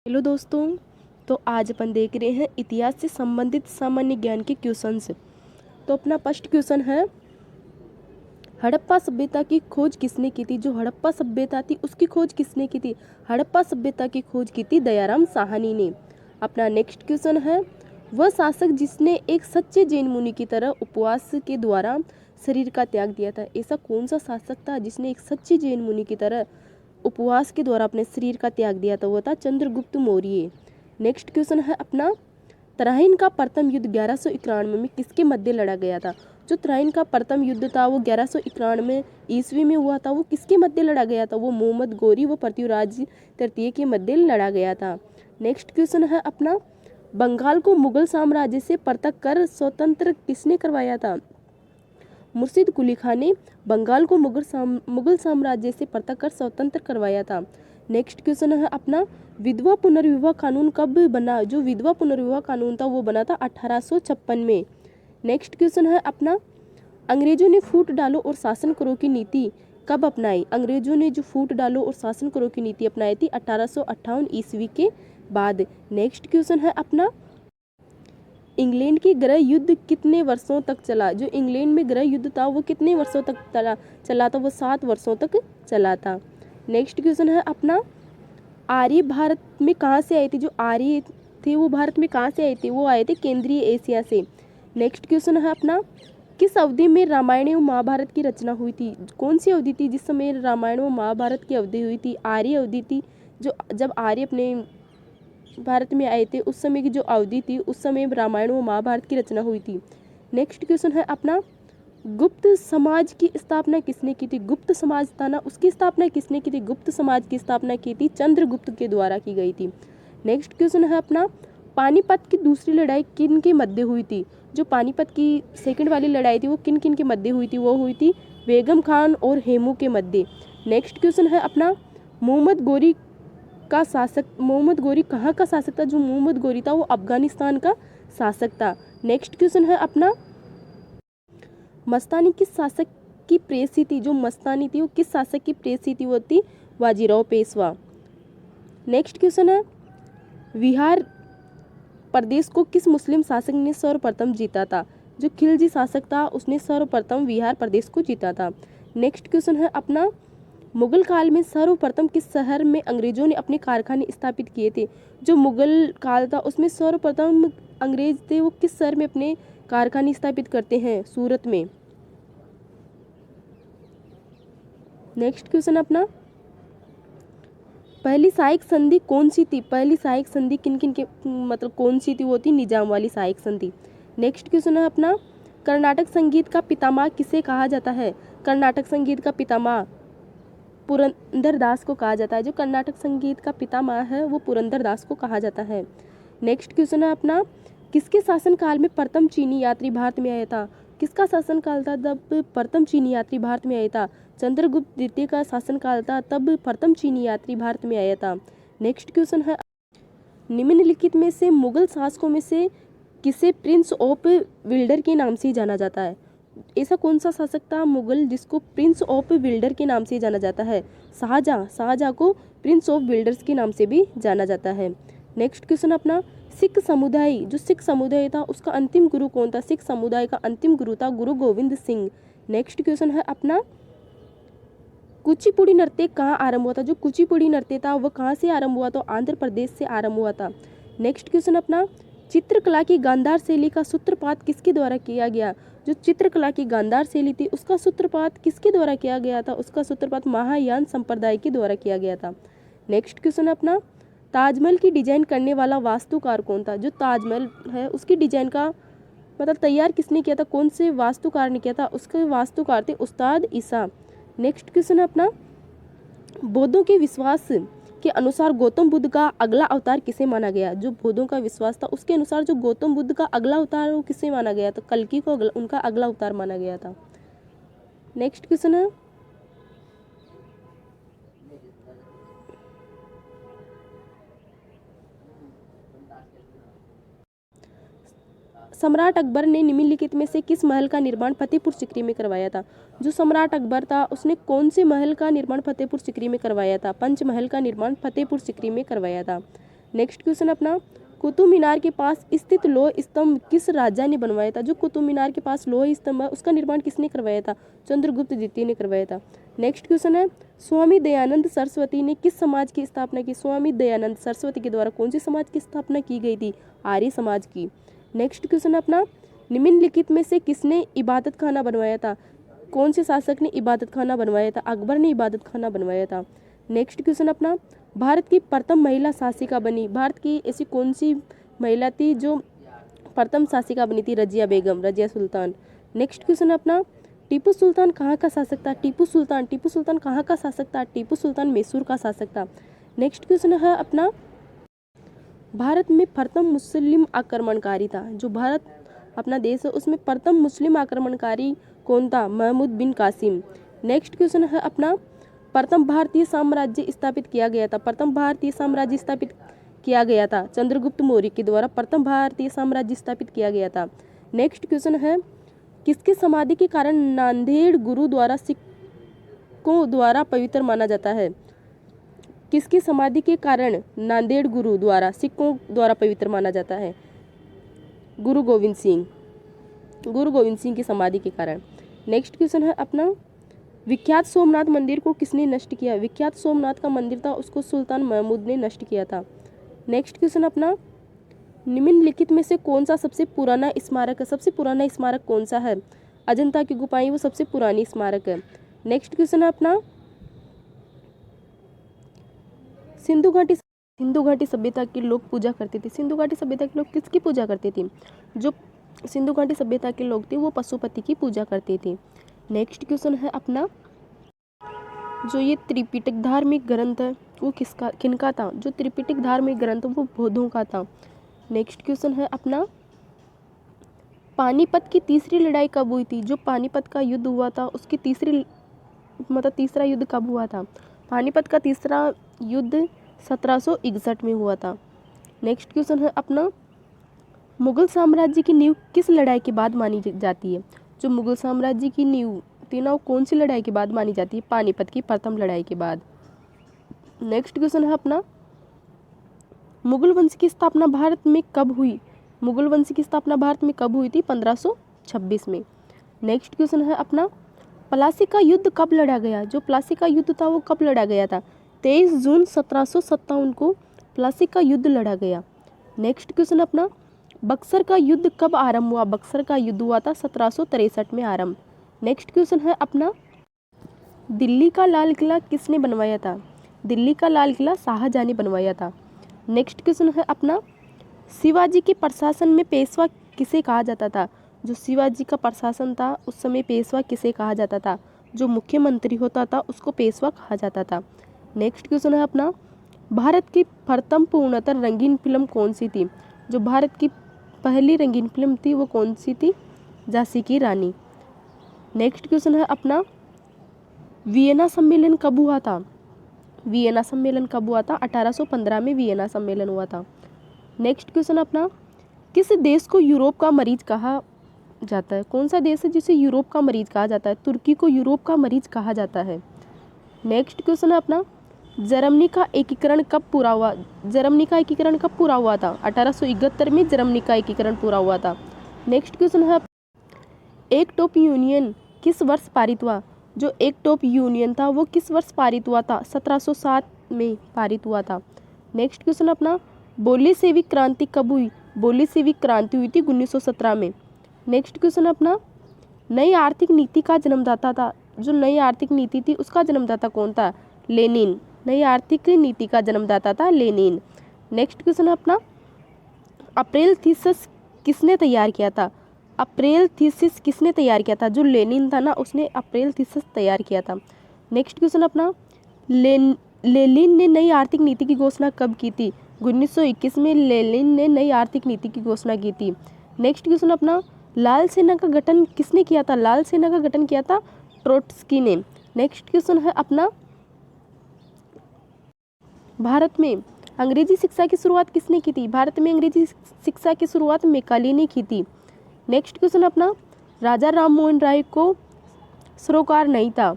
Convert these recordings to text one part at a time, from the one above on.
Hello दोस्तों। तो आज अपन देख रहे हैं इतिहास से संबंधित सामान्य ज्ञान के क्वेश्चंस। तो अपना फर्स्ट क्वेश्चन है, हड़प्पा सभ्यता की खोज किसने की थी? जो हड़प्पा सभ्यता थी उसकी खोज किसने की थी? हड़प्पा सभ्यता की खोज की थी दयाराम साहनी ने। अपना नेक्स्ट क्वेश्चन है, वह शासक जिसने एक सच्चे जैन मुनि की तरह उपवास के द्वारा शरीर का त्याग दिया था? ऐसा कौन सा शासक था जिसने एक सच्चे जैन मुनि की तरह उपवास के द्वारा अपने शरीर का त्याग दिया था? वो था चंद्रगुप्त मौर्य। नेक्स्ट क्वेश्चन है अपना, तराइन का प्रथम युद्ध 1191 में किसके मध्य लड़ा गया था? जो तराइन का प्रथम युद्ध था वो 1191 ईस्वी में हुआ था। वो किसके मध्य लड़ा गया था? वो मोहम्मद गौरी व पृथ्वीराज तृतीय के मध्य लड़ा गया था। नेक्स्ट क्वेश्चन है अपना, बंगाल को मुगल साम्राज्य से पृथक कर स्वतंत्र किसने करवाया था? मुर्शिद कुली खान ने बंगाल को मुगल साम्राज्य से पृथक कर स्वतंत्र करवाया था। नेक्स्ट क्वेश्चन है अपना, विधवा पुनर्विवाह कानून कब बना? जो विधवा पुनर्विवाह कानून था वो बना था 1856 में। नेक्स्ट क्वेश्चन है अपना, अंग्रेजों ने फूट डालो और शासन करो की नीति कब अपनाई? अंग्रेजों ने जो फूट डालो और शासन करो की नीति अपनाई थी 1858 ईस्वी के बाद। नेक्स्ट क्वेश्चन है अपना, इंग्लैंड की गृह युद्ध कितने वर्षों तक चला? जो इंग्लैंड में गृह युद्ध था वो कितने वर्षों तक चला था? वो 7 वर्षों तक चला था। नेक्स्ट क्वेश्चन है अपना, आर्य भारत में कहाँ से आए थे? जो आर्य थे वो भारत में कहाँ से आए थे? वो आए थे केंद्रीय एशिया से। नेक्स्ट क्वेश्चन है अपना, किस अवधि में रामायण एवं महाभारत की रचना हुई थी? कौन सी अवधि थी जिस समय रामायण व महाभारत की अवधि हुई थी? आर्य अवधि थी। जो जब आर्य अपने भारत में आए थे उस समय की जो अवधि थी उस समय रामायण व महाभारत की रचना हुई थी। नेक्स्ट क्वेश्चन है अपना, गुप्त समाज की स्थापना किसने की थी? गुप्त समाज था ना, उसकी स्थापना किसने की थी? गुप्त समाज की स्थापना की थी चंद्रगुप्त के द्वारा की गई थी। नेक्स्ट क्वेश्चन है अपना, पानीपत की दूसरी लड़ाई किन के मध्य हुई थी? जो पानीपत की सेकंड वाली लड़ाई थी वो किन किन के मध्य हुई थी? वो हुई थी बेगम खान और हेमू के मध्य। नेक्स्ट क्वेश्चन है अपना, मोहम्मद गौरी मोहम्मद गौरी कहाँ का शासक था? जो मोहम्मद गौरी था वो अफगानिस्तान का शासक था। नेक्स्ट क्वेश्चन है अपना, मस्तानी किस शासक की प्रेयसी थी? जो मस्तानी थी वो किस शासक की प्रेयसी थी? वो थी बाजीराव पेशवा। नेक्स्ट क्वेश्चन है, बिहार प्रदेश को किस मुस्लिम शासक ने सर्वप्रथम जीता था? जो खिलजी शासक था उसने सर्वप्रथम बिहार प्रदेश को जीता था। नेक्स्ट क्वेश्चन है अपना, मुगल काल में सर्वप्रथम किस शहर में अंग्रेजों ने अपने कारखाने स्थापित किए थे? जो मुगल काल था उसमें सर्वप्रथम अंग्रेज थे वो किस शहर में अपने कारखाने स्थापित करते हैं? सूरत में। नेक्स्ट क्वेश्चन अपना, पहली सहायक संधि कौन सी थी? पहली सहायक संधि किन किन के मतलब कौन सी थी? वो थी निजाम वाली सहायक संधि। नेक्स्ट क्वेश्चन है अपना, कर्नाटक संगीत का पितामह किसे कहा जाता है? कर्नाटक संगीत का पितामह पुरंदर दास को कहा जाता है। जो कर्नाटक संगीत का पितामह है वो पुरंदर दास को कहा जाता है। नेक्स्ट क्वेश्चन है अपना, किसके शासनकाल में प्रथम चीनी यात्री भारत में आया था? किसका शासनकाल था जब प्रथम चीनी यात्री भारत में आया था? चंद्रगुप्त द्वितीय का शासनकाल था तब प्रथम चीनी यात्री भारत में आया था। नेक्स्ट क्वेश्चन है, निम्नलिखित में से मुगल शासकों में से किसे प्रिंस ऑफ विल्डर के नाम से जाना जाता है? ऐसा कौन सा शासक था मुगल जिसको प्रिंस ऑफ बिल्डर के नाम से जाना जाता है? शाहजहां को प्रिंस ऑफ बिल्डर्स के नाम से भी जाना जाता है। नेक्स्ट क्वेश्चन अपना, सिख समुदाय जो सिख समुदाय था उसका अंतिम गुरु कौन था? सिख समुदाय का अंतिम गुरु था गुरु गोविंद सिंह। नेक्स्ट क्वेश्चन है अपना, कुचिपुड़ी नृत्य कहाँ आरंभ हुआ था? जो कुचिपुड़ी नृत्य था वह कहाँ से आरंभ हुआ? तो आंध्र प्रदेश से आरंभ हुआ था। नेक्स्ट क्वेश्चन अपना, चित्रकला की गांधार शैली का सूत्रपात किसके द्वारा किया गया? जो चित्रकला की गांधार शैली थी उसका सूत्रपात किसके द्वारा किया गया था? उसका सूत्रपात महायान संप्रदाय के द्वारा किया गया था। नेक्स्ट क्वेश्चन अपना, ताजमहल की डिजाइन करने वाला वास्तुकार कौन था? जो ताजमहल है उसकी डिजाइन का मतलब तैयार किसने किया था? कौन से वास्तुकार ने किया था? उसके वास्तुकार थे उस्ताद ईसा। नेक्स्ट क्वेश्चन है अपना, बौद्धों के विश्वास के अनुसार गौतम बुद्ध का अगला अवतार किसे माना गया? जो बौद्धों का विश्वास था उसके अनुसार जो गौतम बुद्ध का अगला अवतार वो किसे माना गया? तो कल्कि को उनका अगला अवतार माना गया था। नेक्स्ट क्वेश्चन है, सम्राट अकबर ने निम्नलिखित में से किस महल का निर्माण फतेहपुर सीकरी में करवाया था? जो सम्राट अकबर था उसने कौन से महल का निर्माण फतेहपुर सीकरी में करवाया था? पंचमहल का निर्माण फतेहपुर सीकरी में करवाया था। नेक्स्ट क्वेश्चन अपना, कुतुब मीनार के पास स्थित लोह स्तंभ किस राजा ने बनवाया था? जो कुतुब मीनार के पास लोह स्तंभ है उसका निर्माण किसने करवाया था? चंद्रगुप्त द्वितीय ने करवाया था। नेक्स्ट क्वेश्चन है, स्वामी दयानंद सरस्वती ने किस समाज की स्थापना की? स्वामी दयानंद सरस्वती के द्वारा कौन सी समाज की स्थापना की गई थी? आर्य समाज की। नेक्स्ट क्वेश्चन अपना, निम्नलिखित में से किसने इबादत खाना बनवाया था? कौन से शासक ने इबादत खाना बनवाया था? अकबर ने इबादत खाना बनवाया था। नेक्स्ट क्वेश्चन अपना, भारत की प्रथम महिला शासिका बनी? भारत की ऐसी कौन सी महिला थी जो प्रथम शासिका बनी थी? रजिया बेगम, रजिया सुल्तान। नेक्स्ट क्वेश्चन अपना, टीपू सुल्तान कहाँ का शासक था? टीपू सुल्तान कहाँ का शासक था? टीपू सुल्तान मैसूर का शासक था। नेक्स्ट क्वेश्चन है अपना, भारत में प्रथम मुस्लिम आक्रमणकारी था? जो भारत अपना देश है उसमें प्रथम मुस्लिम आक्रमणकारी कौन था? महमूद बिन कासिम। नेक्स्ट क्वेश्चन है अपना, प्रथम भारतीय साम्राज्य स्थापित किया गया था? प्रथम भारतीय साम्राज्य स्थापित किया गया था चंद्रगुप्त मौर्य के द्वारा प्रथम भारतीय साम्राज्य स्थापित किया गया था। नेक्स्ट क्वेश्चन है, किसके समाधि के कारण नांदेड़ गुरुद्वारा सिखों द्वारा पवित्र माना जाता है? किसकी समाधि के कारण नांदेड़ गुरुद्वारा सिखों द्वारा पवित्र माना जाता है? गुरु गोविंद सिंह की समाधि के कारण। नेक्स्ट क्वेश्चन है अपना, विख्यात सोमनाथ मंदिर को किसने नष्ट किया? विख्यात सोमनाथ का मंदिर था उसको सुल्तान महमूद ने नष्ट किया था। नेक्स्ट क्वेश्चन अपना, निम्नलिखित में से कौन सा सबसे पुराना स्मारक है? सबसे पुराना स्मारक कौन सा है? अजंता की गुफाएं वो सबसे पुरानी स्मारक है। नेक्स्ट क्वेश्चन है अपना, सिंधु घाटी सभ्यता के लोग पूजा करते थे? सिंधु घाटी सभ्यता के लोग किसकी पूजा करते थे? जो सिंधु घाटी सभ्यता के लोग थे वो पशुपति की पूजा करते थे। नेक्स्ट क्वेश्चन है अपना, जो ये त्रिपिटक धार्मिक ग्रंथ है वो किनका था? जो त्रिपिटक धार्मिक ग्रंथ वो बौद्धों का था। नेक्स्ट क्वेश्चन है अपना, पानीपत की तीसरी लड़ाई कब हुई थी? जो पानीपत का युद्ध हुआ था उसकी तीसरा युद्ध कब हुआ था? पानीपत का तीसरा युद्ध 1761 में हुआ था। नेक्स्ट क्वेश्चन है अपना, मुगल साम्राज्य की नींव किस लड़ाई के बाद मानी जाती है? जो मुगल साम्राज्य की नींव थी ना वो कौन सी लड़ाई के बाद मानी जाती है? पानीपत की प्रथम लड़ाई के बाद। नेक्स्ट क्वेश्चन है अपना, मुगल वंश की स्थापना भारत में कब हुई? मुगल वंश की स्थापना भारत में कब हुई थी? 1526 में। नेक्स्ट क्वेश्चन है अपना, प्लासी का युद्ध कब लड़ा गया? जो प्लासी का युद्ध था वो कब लड़ा गया था? 23 जून 1757 को प्लासी का युद्ध लड़ा गया। नेक्स्ट क्वेश्चन अपना, बक्सर का युद्ध कब आरंभ हुआ? बक्सर का युद्ध हुआ था 1763 में आरंभ। नेक्स्ट क्वेश्चन है अपना, दिल्ली का लाल किला किसने बनवाया था? दिल्ली का लाल किला शाहजहां ने बनवाया था। नेक्स्ट क्वेश्चन है अपना, शिवाजी के प्रशासन में पेशवा किसे कहा जाता था? जो शिवाजी का प्रशासन था उस समय पेशवा किसे कहा जाता था? जो मुख्यमंत्री होता था उसको पेशवा कहा जाता था। नेक्स्ट क्वेश्चन है अपना, भारत की प्रथम पूर्णतः रंगीन फिल्म कौन सी थी? जो भारत की पहली रंगीन फिल्म थी वो कौन सी थी? झांसी की रानी। नेक्स्ट क्वेश्चन है अपना, वियना सम्मेलन कब हुआ था? वियना सम्मेलन कब हुआ था? 1815 में वियना सम्मेलन हुआ था। नेक्स्ट क्वेश्चन अपना, किस देश को यूरोप का मरीज कहा जाता है? कौन सा देश है जिसे यूरोप का मरीज कहा जाता है? तुर्की को यूरोप का मरीज कहा जाता है। नेक्स्ट क्वेश्चन है अपना, जर्मनी का एकीकरण कब पूरा हुआ? जर्मनी का एकीकरण कब पूरा हुआ था? 1871 में जर्मनी का एकीकरण पूरा हुआ था। नेक्स्ट क्वेश्चन है, एक टॉप यूनियन किस वर्ष पारित हुआ? जो एक टॉप यूनियन था वो किस वर्ष पारित हुआ था? 1707 में पारित हुआ था। नेक्स्ट क्वेश्चन अपना, बोल्शेविक क्रांति कब हुई? बोल्शेविक क्रांति हुई थी 1917 में। नेक्स्ट क्वेश्चन अपना, नई आर्थिक नीति का जन्मदाता था? जो नई आर्थिक नीति थी उसका जन्मदाता कौन था? लेनिन। नई आर्थिक नीति का जन्मदाता था लेनिन। नेक्स्ट क्वेश्चन अपना, अप्रैल थीसिस किसने तैयार किया था? अप्रैल थीसिस किसने तैयार किया था? जो लेनिन था ना उसने अप्रैल थीसिस तैयार किया था। नेक्स्ट क्वेश्चन अपना, लेनिन ने नई आर्थिक नीति की घोषणा कब की थी? 1921 में लेनिन ने नई आर्थिक नीति की घोषणा की थी। नेक्स्ट क्वेश्चन अपना, लाल सेना का गठन किसने किया था? लाल सेना का गठन किया था ट्रोट्स्की ने। नेक्स्ट क्वेश्चन है अपना, भारत में अंग्रेजी शिक्षा की शुरुआत किसने की थी? भारत में अंग्रेजी शिक्षा की शुरुआत मैकाले ने की थी। नेक्स्ट क्वेश्चन अपना, राजा राम मोहन राय को सरोकार नहीं था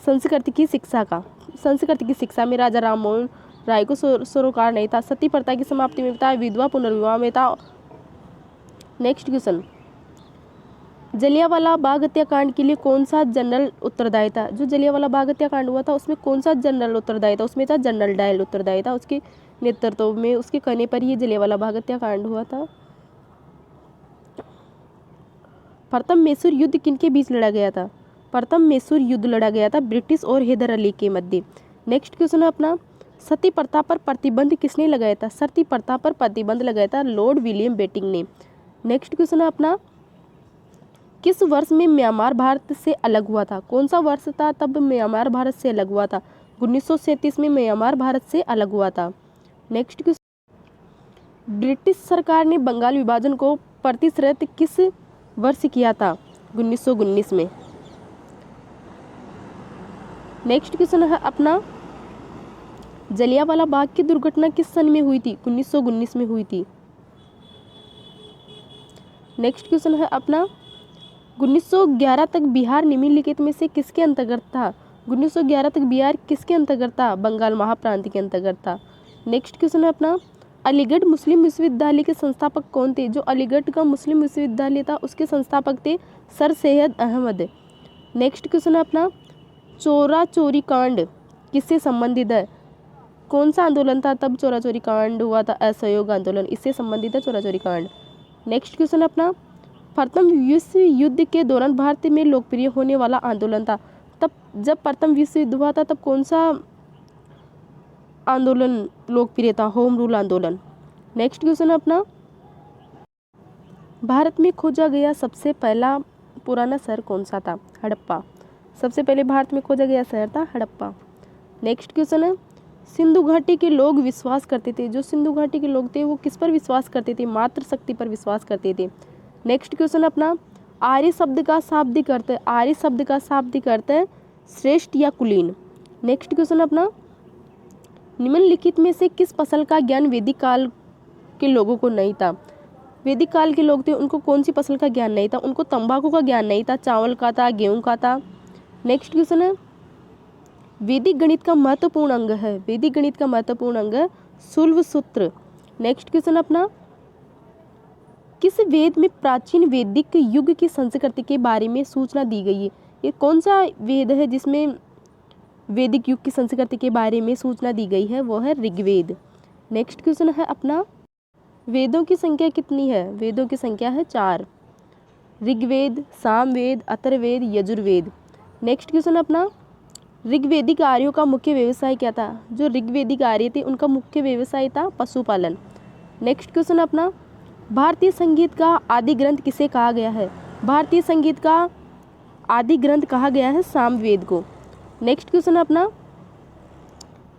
संस्कृत की शिक्षा का। संस्कृत की शिक्षा में राजा राम मोहन राय को सरोकार नहीं था। सती प्रथा की समाप्ति में था, विधवा पुनर्विवाह में था। नेक्स्ट क्वेश्चन, जलियांवाला बाग हत्याकांड के लिए कौन सा जनरल उत्तरदायी था? जो जलियांवाला बाग हत्याकांड हुआ था उसमें कौन सा जनरल उत्तरदायी था? उसमें था जनरल डायल उत्तरदायी था। उसके नेतृत्व में, उसके कहने पर ही जलियांवाला बाग हत्याकांड हुआ था। प्रथम मैसूर युद्ध किनके बीच लड़ा गया था? प्रथम मैसूर युद्ध लड़ा गया था ब्रिटिश और हैदर अली के मध्य। नेक्स्ट क्वेश्चन है अपना, सती प्रथा पर प्रतिबंध किसने लगाया था? सती प्रथा पर प्रतिबंध लगाया था लॉर्ड विलियम बेटिंग ने। नेक्स्ट क्वेश्चन है अपना, किस वर्ष में म्यांमार भारत से अलग हुआ था? कौन सा वर्ष था तब म्यांमार भारत से अलग हुआ था? 1937 में म्यांमार भारत से अलग हुआ था। नेक्स्ट क्वेश्चन, ब्रिटिश सरकार ने बंगाल विभाजन को प्रतिशत किस वर्ष किया था? 1919 में। नेक्स्ट क्वेश्चन है अपना, जलियांवाला बाग की दुर्घटना किस सन में हुई थी? 1919 में हुई थी। नेक्स्ट क्वेश्चन है अपना, 1911 तक बिहार निम्नलिखित में से किसके अंतर्गत था? 1911 तक बिहार किसके अंतर्गत था? बंगाल महाप्रांत के अंतर्गत था। नेक्स्ट क्वेश्चन है अपना, अलीगढ़ मुस्लिम विश्वविद्यालय के संस्थापक कौन थे? जो अलीगढ़ का मुस्लिम विश्वविद्यालय था उसके संस्थापक थे sir Syed Ahmad. Next question है अपना, चोरा चोरी कांड किससे संबंधित है? कौन सा आंदोलन था तब चोरा चोरी कांड हुआ था? असहयोग आंदोलन, इससे संबंधित है चोरा चोरी कांड। नेक्स्ट क्वेश्चन है अपना, प्रथम विश्व युद्ध के दौरान भारत में लोकप्रिय होने वाला आंदोलन था तब जब प्रथम विश्व युद्ध हुआ था तब कौन सा आंदोलन लोकप्रिय था? होम रूल आंदोलन। नेक्स्ट क्वेश्चन है अपना, भारत में खोजा गया सबसे पहला पुराना शहर कौन सा था? हड़प्पा। सबसे पहले भारत में खोजा गया शहर था हड़प्पा। नेक्स्ट क्वेश्चन है, सिंधु घाटी के लोग विश्वास करते थे, जो सिंधु घाटी के लोग थे वो किस पर विश्वास करते थे? मातृ शक्ति पर विश्वास करते थे। नेक्स्ट क्वेश्चन अपना, आर्य शब्द का शाब्दिक अर्थ है, आर्य शब्द का शाब्दिक अर्थ है श्रेष्ठ या कुलीन। नेक्स्ट क्वेश्चन अपना, निम्नलिखित में से किस फसल का ज्ञान वैदिक काल के लोगों को नहीं था? वैदिक काल के लोग थे उनको कौन सी फसल का ज्ञान नहीं था? उनको तंबाकू का ज्ञान नहीं था, चावल का था, गेहूं का था। नेक्स्ट क्वेश्चन है, वैदिक गणित का महत्वपूर्ण अंग है, वैदिक गणित का महत्वपूर्ण अंग है शुल्ब सूत्र। नेक्स्ट क्वेश्चन अपना, किस वेद में प्राचीन वैदिक युग की संस्कृति के बारे में सूचना दी गई है? ये कौन सा वेद है जिसमें वैदिक युग की संस्कृति के बारे में सूचना दी गई है? वो है ऋग्वेद। नेक्स्ट क्वेश्चन है अपना, वेदों की संख्या कितनी है? वेदों की संख्या है 4, ऋग्वेद, सामवेद, अथर्ववेद, यजुर्वेद। नेक्स्ट क्वेश्चन अपना, ऋग्वेदिक आर्यों का मुख्य व्यवसाय क्या था? जो ऋग्वेदिक आर्य थे उनका मुख्य व्यवसाय था पशुपालन। नेक्स्ट क्वेश्चन अपना, भारतीय संगीत का आदि ग्रंथ किसे कहा गया है? भारतीय संगीत का आदि ग्रंथ कहा गया है सामवेद को। नेक्स्ट क्वेश्चन अपना,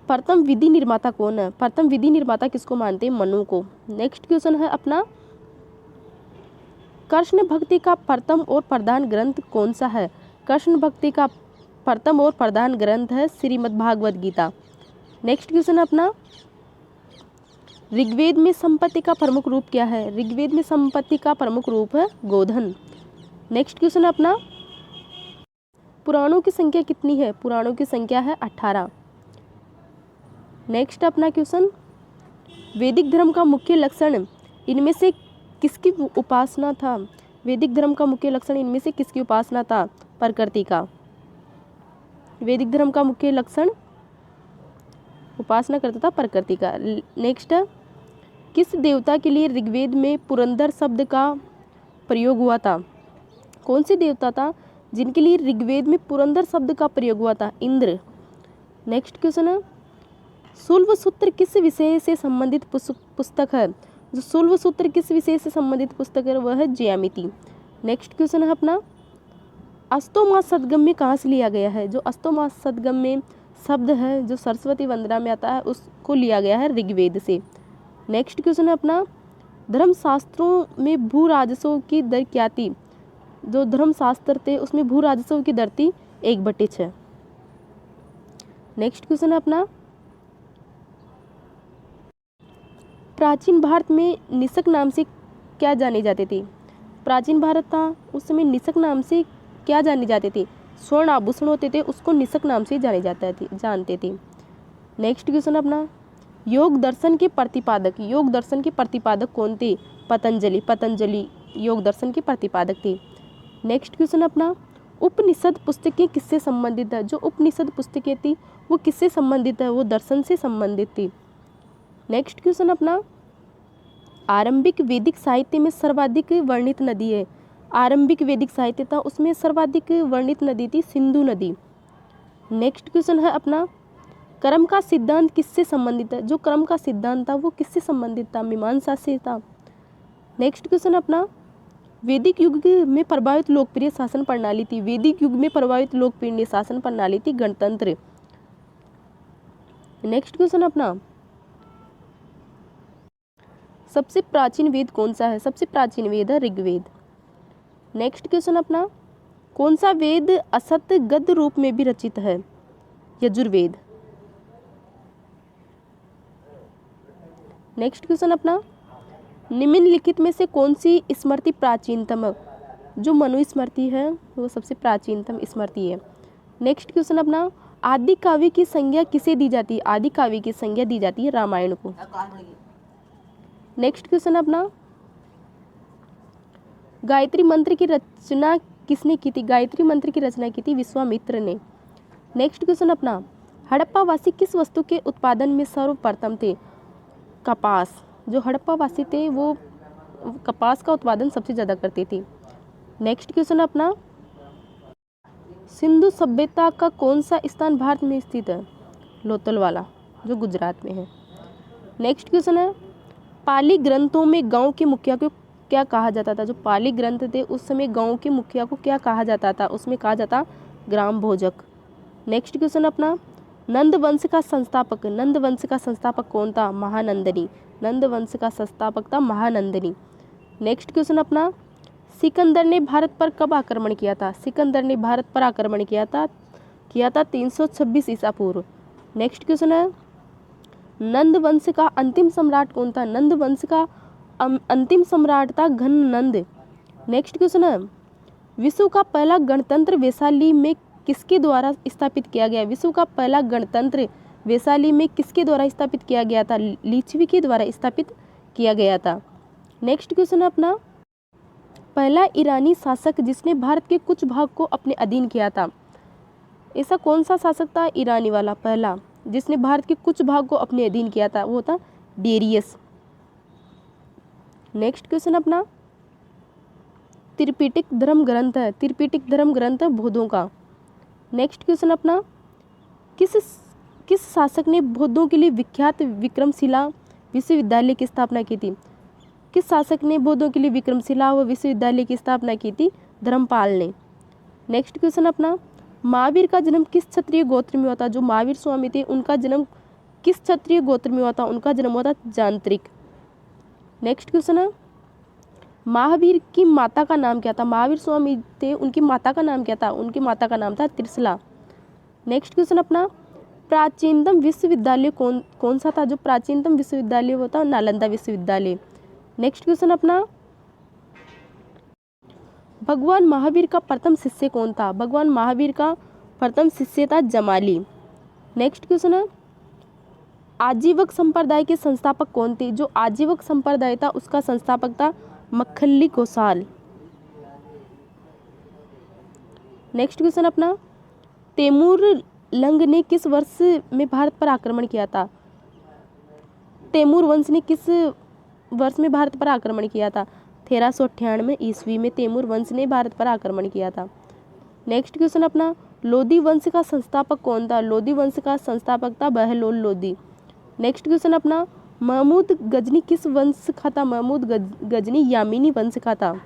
प्रथम विधि निर्माता कौन है? प्रथम विधि निर्माता किसको मानते हैं? मनु को। नेक्स्ट क्वेश्चन है अपना, कृष्ण भक्ति का प्रथम और प्रधान ग्रंथ कौन सा है? कृष्ण भक्ति का प्रथम और प्रधान ग्रंथ है श्रीमद् भागवत गीता। नेक्स्ट क्वेश्चन अपना, ऋग्वेद में संपत्ति का प्रमुख रूप क्या है? ऋग्वेद में संपत्ति का प्रमुख रूप है गोधन। नेक्स्ट क्वेश्चन अपना, पुराणों की संख्या कितनी है? पुराणों की संख्या है 18। नेक्स्ट अपना क्वेश्चन, वैदिक धर्म का मुख्य लक्षण इनमें से किसकी उपासना था? वैदिक धर्म का मुख्य लक्षण इनमें से किसकी उपासना था? प्रकृति का। वैदिक धर्म का मुख्य लक्षण उपासना करता था प्रकृति का। नेक्स्ट, किस देवता के लिए ऋग्वेद में पुरंदर शब्द का प्रयोग हुआ था? कौन से देवता था जिनके लिए ऋग्वेद में पुरंदर शब्द का प्रयोग हुआ था? इंद्र। नेक्स्ट क्वेश्चन है, शुल्ब सूत्र किस विषय से संबंधित पुस्तक है? जो शुल्ब सूत्र किस विषय से संबंधित पुस्तक है वह है ज्यामिति। नेक्स्ट क्वेश्चन है अपना, अस्तोमा सदगम्य कहाँ से लिया गया है? जो अस्तोमा सदगम्य शब्द है जो सरस्वती वंदना में आता है उसको लिया गया है ऋग्वेद से। नेक्स्ट क्वेश्चन है अपना, धर्मशास्त्रों में भू राजस्व की दर क्या थी? जो धर्मशास्त्र थे उसमें भू राजस्व की दर थी 1/6। नेक्स्ट क्वेश्चन है अपना, प्राचीन भारत में निषक नाम से क्या जाने जाते थे? प्राचीन भारत था उस समय निषक नाम से क्या जाने जाते थे? स्वर्ण आभूषण होते थे उसको निषक नाम से जानते थे। नेक्स्ट क्वेश्चन अपना, योग दर्शन के प्रतिपादक कौन थे? पतंजलि योग दर्शन के प्रतिपादक थे। नेक्स्ट क्वेश्चन अपना, उपनिषद पुस्तकें किससे संबंधित है? जो उपनिषद पुस्तकें थी वो किससे संबंधित है? वो दर्शन से संबंधित थी। नेक्स्ट क्वेश्चन अपना, आरंभिक वैदिक साहित्य में सर्वाधिक वर्णित नदी है? आरंभिक वैदिक साहित्य था उसमें सर्वाधिक वर्णित नदी थी सिंधु नदी। नेक्स्ट क्वेश्चन है अपना, कर्म का सिद्धांत किससे संबंधित है? जो कर्म का सिद्धांत था वो किससे संबंधित था? मीमांसा से था। नेक्स्ट क्वेश्चन अपना, वैदिक युग में प्रभावित लोकप्रिय शासन प्रणाली थी? वैदिक युग में प्रभावित लोकप्रिय शासन प्रणाली थी गणतंत्र। नेक्स्ट क्वेश्चन अपना, सबसे प्राचीन वेद कौन सा है? सबसे प्राचीन वेद है ऋग्वेद। नेक्स्ट क्वेश्चन अपना, कौन सा वेद असत गद्य रूप में भी रचित है? यजुर्वेद। नेक्स्ट क्वेश्चन अपना, निम्नलिखित में से कौन सी स्मृति प्राचीनतम है? जो मनुस्मृति है वो सबसे प्राचीनतम स्मृति है। नेक्स्ट क्वेश्चन अपना, आदि काव्य की संज्ञा किसे दी जाती है? आदि काव्य की संज्ञा दी जाती है रामायण को। नेक्स्ट क्वेश्चन अपना, गायत्री मंत्र की रचना किसने की थी? गायत्री मंत्र की रचना की थी विश्वामित्र ने। नेक्स्ट क्वेश्चन अपना, हड़प्पावासी किस वस्तु के उत्पादन में सर्वप्रथम थे? कपास। जो हड़प्पावासी थे वो कपास का उत्पादन सबसे ज़्यादा करते थे। नेक्स्ट क्वेश्चन अपना, सिंधु सभ्यता का कौन सा स्थान भारत में स्थित है? लोथलवाला जो गुजरात में है। नेक्स्ट क्वेश्चन है, पाली ग्रंथों में गांव के मुखिया को क्या कहा जाता था? जो पाली ग्रंथ थे उस समय गांव के मुखिया को क्या कहा जाता था? उसमें कहा जाता ग्राम भोजक। नेक्स्ट क्वेश्चन अपना, नंद वंश का संस्थापक कौन था? महानंदनी। नंद वंश का संस्थापक था महानंदनी। नेक्स्ट क्वेश्चन अपना, सिकंदर ने भारत पर कब आक्रमण किया था? सिकंदर ने भारत पर आक्रमण किया था 326 ईसा पूर्व। नेक्स्ट क्वेश्चन है, नंद वंश का अंतिम सम्राट कौन था? नंद वंश का अंतिम सम्राट था घननंद। नेक्स्ट क्वेश्चन है, विश्व का पहला गणतंत्र वैशाली में किसके द्वारा स्थापित किया गया? विश्व का पहला गणतंत्र वैशाली में किसके द्वारा स्थापित किया गया था? लिच्छवी के द्वारा स्थापित किया गया था। नेक्स्ट क्वेश्चन है अपना, पहला ईरानी शासक जिसने भारत के कुछ भाग को अपने अधीन किया था? ऐसा कौन सा शासक था ईरानी वाला पहला जिसने भारत के कुछ भाग को अपने अधीन किया था? वो था डेरियस। नेक्स्ट क्वेश्चन अपना, त्रिपिटक धर्म ग्रंथ है? त्रिपिटक धर्म ग्रंथ है बौद्धों का। नेक्स्ट क्वेश्चन अपना, किस शासक ने बौद्धों के लिए विख्यात विक्रमशिला विश्वविद्यालय की स्थापना की थी? किस शासक ने बौद्धों के लिए विक्रमशिला व विश्वविद्यालय की स्थापना की थी? धर्मपाल ने। नेक्स्ट क्वेश्चन अपना, महावीर का जन्म किस क्षत्रिय गोत्र में हुआ था? जो महावीर स्वामी थे उनका जन्म किस क्षत्रिय गोत्र में हुआ था? उनका जन्म हुआ था जांत्रिक। नेक्स्ट क्वेश्चन है, महावीर की माता का नाम क्या था? महावीर स्वामी थे उनकी माता का नाम क्या था? उनकी माता का नाम था त्रिशला। नेक्स्ट क्वेश्चन अपना, प्राचीनतम विश्वविद्यालय कौन सा था? जो प्राचीनतम विश्वविद्यालय वो था नालंदा विश्वविद्यालय। नेक्स्ट क्वेश्चन अपना, भगवान महावीर का प्रथम शिष्य कौन था? भगवान महावीर का प्रथम शिष्य था जमाली। नेक्स्ट क्वेश्चन है, आजीवक संप्रदाय के संस्थापक कौन थे? जो आजीवक संप्रदाय था उसका संस्थापक था मक्खली गोसाल। नेक्स्ट क्वेश्चन अपना, तैमूर लंग ने किस वर्ष में भारत पर आक्रमण किया था? तैमूर वंश ने किस वर्ष में भारत पर आक्रमण किया था? 1398 ईस्वी में तैमूर वंश ने भारत पर आक्रमण किया था। नेक्स्ट क्वेश्चन अपना, लोदी वंश का संस्थापक कौन था? लोदी वंश का संस्थापक था बहलोल लोदी। नेक्स्ट क्वेश्चन अपना, महमूद गजनी किस वंश का था? महमूद गजनी यामिनी वंश का था।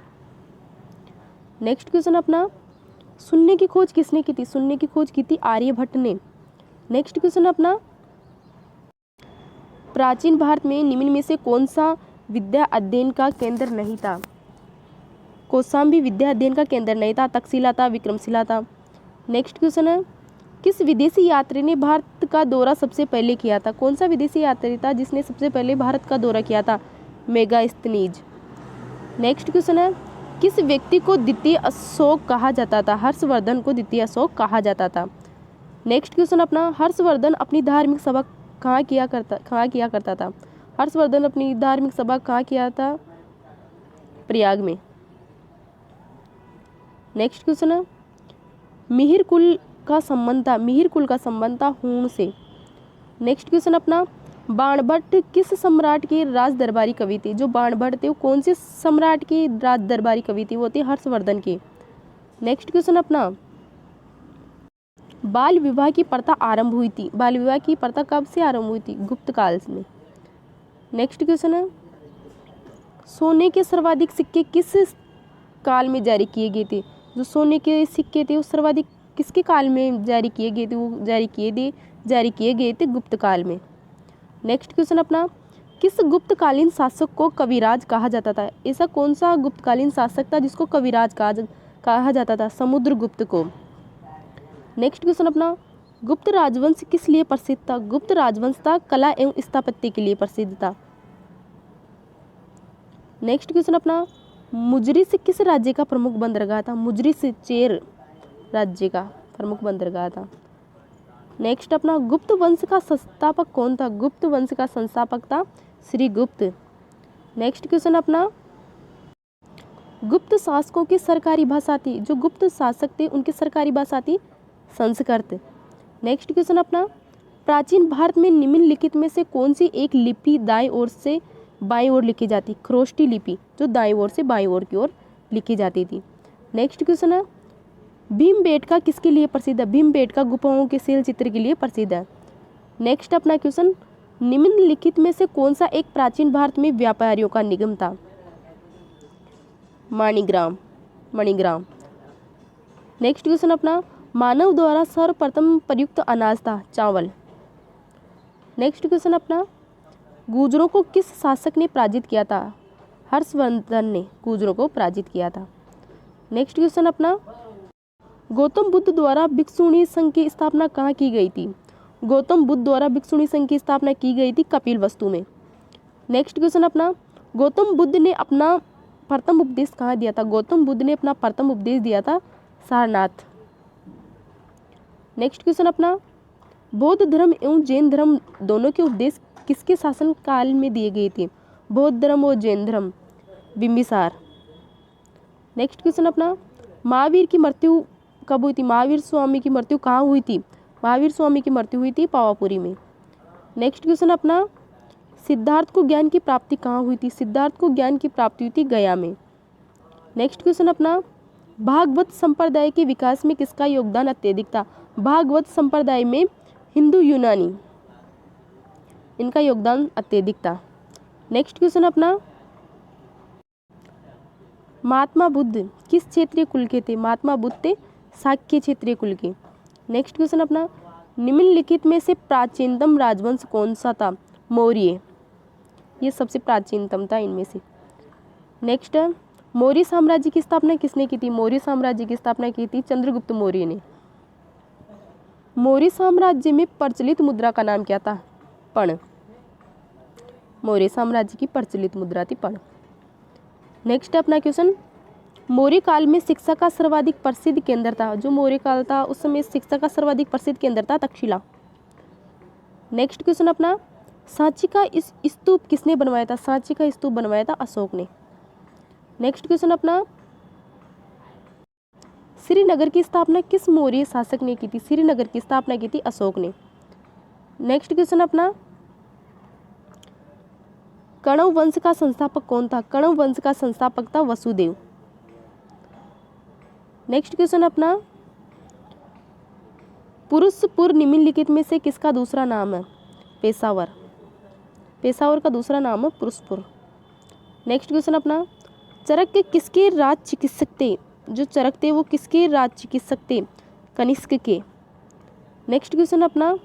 नेक्स्ट क्वेश्चन अपना, शून्य की खोज किसने की थी? शून्य की खोज की थी आर्यभट्ट ने। नेक्स्ट क्वेश्चन अपना, प्राचीन भारत में निम्न में से कौन सा विद्या अध्ययन का केंद्र नहीं था? कौशाम्बी विद्या अध्ययन का केंद्र नहीं था, तक्षशिला था, विक्रमशिला था। नेक्स्ट क्वेश्चन है, किस विदेशी यात्री ने भारत का दौरा सबसे पहले किया था? कौन सा विदेशी यात्री था जिसने सबसे पहले भारत का दौरा किया था? मेगास्थनीज। नेक्स्ट क्वेश्चन है, किस व्यक्ति को द्वितीय अशोक कहा जाता था? हर्षवर्धन को द्वितीय अशोक कहा जाता था। नेक्स्ट क्वेश्चन अपना, हर्षवर्धन अपनी धार्मिक सभा कहाँ किया करता था? हर्षवर्धन अपनी धार्मिक सभा कहाँ किया था? प्रयाग में। नेक्स्ट क्वेश्चन है, मिहिर कुल का संबंध था हूण से। नेक्स्ट क्वेश्चन अपना, बाणभट्ट किस सम्राट के राज दरबारी कवि थे? जो बाणभट्ट थे वो कौन से सम्राट के राज दरबारी कवि थे? वो थे हर्षवर्धन के। नेक्स्ट क्वेश्चन अपना, बाल विवाह की प्रथा आरंभ हुई थी? बाल विवाह की प्रथा कब से आरंभ हुई थी? गुप्त काल में। नेक्स्ट क्वेश्चन है, सोने के सर्वाधिक सिक्के किस काल में जारी किए गए थे? जो सोने के सिक्के थे वो सर्वाधिक किसके काल में जारी किए गए थे? वो जारी किए गए थे गुप्त काल में। नेक्स्ट क्वेश्चन अपना, किस गुप्तकालीन शासक को कविराज कहा जाता था? ऐसा कौन सा गुप्तकालीन शासक था जिसको कविराज कहा जाता था? समुद्रगुप्त को। नेक्स्ट क्वेश्चन अपना, गुप्त राजवंश किस लिए प्रसिद्ध था? गुप्त राजवंश था कला एवं स्थापत्य के लिए प्रसिद्ध था। नेक्स्ट क्वेश्चन अपना, मुजरिस किस राज्य का प्रमुख बंदरगाह था? मुजरिस चेर राज्य का प्रमुख बंदरगाह था। नेक्स्ट अपना, गुप्त वंश का संस्थापक कौन था? गुप्त वंश का संस्थापक था श्री गुप्त। नेक्स्ट क्वेश्चन अपना, गुप्त शासकों की सरकारी भाषा थी? जो गुप्त शासक थे उनकी सरकारी भाषा थी संस्कृत। नेक्स्ट क्वेश्चन अपना, प्राचीन भारत में निम्नलिखित में से कौन सी एक लिपि दाईं ओर से बाईं ओर लिखी जाती? खरोष्टी लिपि, जो दाईं ओर से बाईं ओर की ओर लिखी जाती थी। नेक्स्ट क्वेश्चन है, भीमबेटका किसके लिए प्रसिद्ध है? भीमबेटका गुफाओं के शिल चित्र के लिए प्रसिद्ध है। नेक्स्ट अपना क्वेश्चन, निम्नलिखित में से कौन सा एक प्राचीन भारत में व्यापारियों का निगम था? मणिग्राम। नेक्स्ट क्वेश्चन अपना, मानव द्वारा सर्वप्रथम प्रयुक्त अनाज था? चावल। नेक्स्ट क्वेश्चन अपना, गुर्जरों को किस शासक ने पराजित किया था? हर्षवर्धन ने गुर्जरों को पराजित किया था। नेक्स्ट क्वेश्चन अपना, गौतम बुद्ध द्वारा भिक्षुणी संघ की स्थापना कहाँ की गई थी? गौतम बुद्ध द्वारा भिक्षुणी संघ की स्थापना की गई थी कपिलवस्तु में। नेक्स्ट क्वेश्चन अपना, गौतम बुद्ध ने अपना प्रथम उपदेश कहाँ दिया था? गौतम बुद्ध ने अपना प्रथम उपदेश दिया था सारनाथ। नेक्स्ट क्वेश्चन अपना, बौद्ध धर्म एवं जैन धर्म दोनों के उपदेश किसके शासन काल में दिए गए थे? बौद्ध धर्म और जैन धर्म बिंबिसार। नेक्स्ट क्वेश्चन अपना, महावीर की मृत्यु कब हुई थी? महावीर स्वामी की मृत्यु कहाँ हुई थी? महावीर स्वामी की मृत्यु हुई थी पावापुरी में। नेक्स्ट क्वेश्चन अपना, सिद्धार्थ को ज्ञान की प्राप्ति कहाँ हुई थी? सिद्धार्थ को ज्ञान की प्राप्ति हुई थी गया में। नेक्स्ट क्वेश्चन अपना, भागवत संप्रदाय के विकास में किसका योगदान अत्यधिक था? भागवत संप्रदाय में हिंदू यूनानी इनका योगदान अत्यधिक था। नेक्स्ट क्वेश्चन अपना, महात्मा बुद्ध किस क्षेत्रीय कुल के थे? महात्मा बुद्ध थे शाक्य क्षेत्रीय कुल के। नेक्स्ट क्वेश्चन अपना, निम्नलिखित में से प्राचीनतम राजवंश कौन सा था? मौर्य। ये सबसे प्राचीनतम था इनमें से। नेक्स्ट, मौर्य साम्राज्य की स्थापना किसने की थी? मौर्य साम्राज्य की स्थापना की थी चंद्रगुप्त मौर्य ने। मौर्य साम्राज्य में प्रचलित मुद्रा का नाम क्या था? पण। मौर्य साम्राज्य की प्रचलित मुद्रा थी पण। नेक्स्ट अपना क्वेश्चन, मौर्य काल में शिक्षा का सर्वाधिक प्रसिद्ध केंद्र था? जो मौर्य काल था उस समय शिक्षा का सर्वाधिक प्रसिद्ध केंद्र था तक्षशिला। नेक्स्ट क्वेश्चन अपना, सांची का इस स्तूप किसने बनवाया था? सांची का स्तूप बनवाया था अशोक ने। नेक्स्ट क्वेश्चन अपना, श्रीनगर की स्थापना किस मौर्य शासक ने की थी? श्रीनगर की स्थापना की थी अशोक ने। नेक्स्ट क्वेश्चन अपना, कण्व वंश का संस्थापक कौन था? कण्व वंश का संस्थापक था वसुदेव। नेक्स्ट क्वेश्चन अपना, पुरुषपुर निम्नलिखित में से किसका दूसरा नाम है? पेशावर। पेशावर का दूसरा नाम है पुरुषपुर। नेक्स्ट क्वेश्चन अपना, चरक किसके राज चिकित्सक थे? जो चरक थे वो किसके राज चिकित्सक थे? कनिष्क के। नेक्स्ट क्वेश्चन अपना,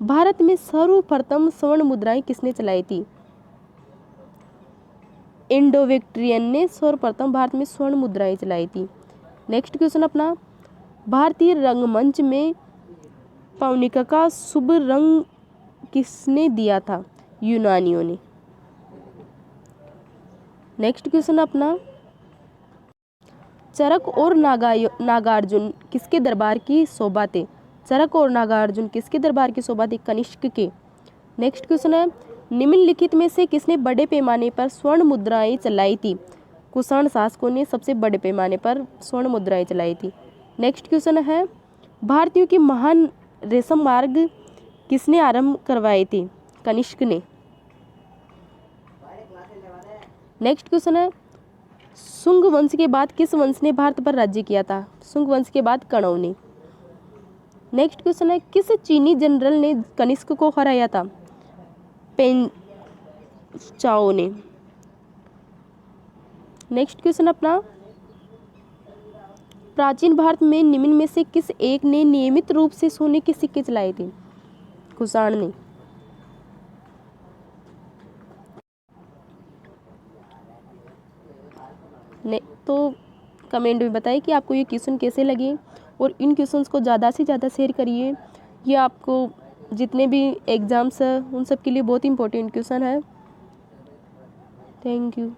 भारत में सर्वप्रथम स्वर्ण मुद्राएं किसने चलाई थी? इंडो-विक्ट्रियन ने सर्वप्रथम भारत में स्वर्ण मुद्राएं चलाई थी। नेक्स्ट क्वेश्चन अपना, भारतीय रंगमंच में पौनिका का शुभ रंग किसने दिया था? यूनानियों ने। नेक्स्ट क्वेश्चन अपना, चरक और नागार्जुन किसके दरबार की शोभा थे? चरक और नागार्जुन किसके दरबार की शोभा थे? कनिष्क के। नेक्स्ट क्वेश्चन है, निम्नलिखित में से किसने बड़े पैमाने पर स्वर्ण मुद्राएं चलाई थी? कुषाण शासकों ने सबसे बड़े पैमाने पर स्वर्ण मुद्राएं चलाई थी। नेक्स्ट क्वेश्चन है, भारतीयों की महान रेशम मार्ग किसने आरंभ करवाए थे? कनिष्क ने। नेक्स्ट क्वेश्चन है, शुंग वंश के बाद किस वंश ने भारत पर राज्य किया था? शुंग वंश के बाद कणव ने। नेक्स्ट क्वेश्चन है, किस चीनी जनरल ने कनिष्क को हराया था? पेन चाओ ने। नेक्स्ट क्वेश्चन अपना, प्राचीन भारत में निम्न में से किस एक ने नियमित रूप से सोने के सिक्के चलाए थे? कुषाण ने। तो कमेंट में बताइए कि आपको ये क्वेश्चन कैसे लगे, और इन क्वेश्चंस को ज़्यादा से ज़्यादा शेयर करिए। ये आपको जितने भी एग्ज़ाम्स हैं उन सब के लिए बहुत इंपॉर्टेंट क्वेश्चन है। Thank you.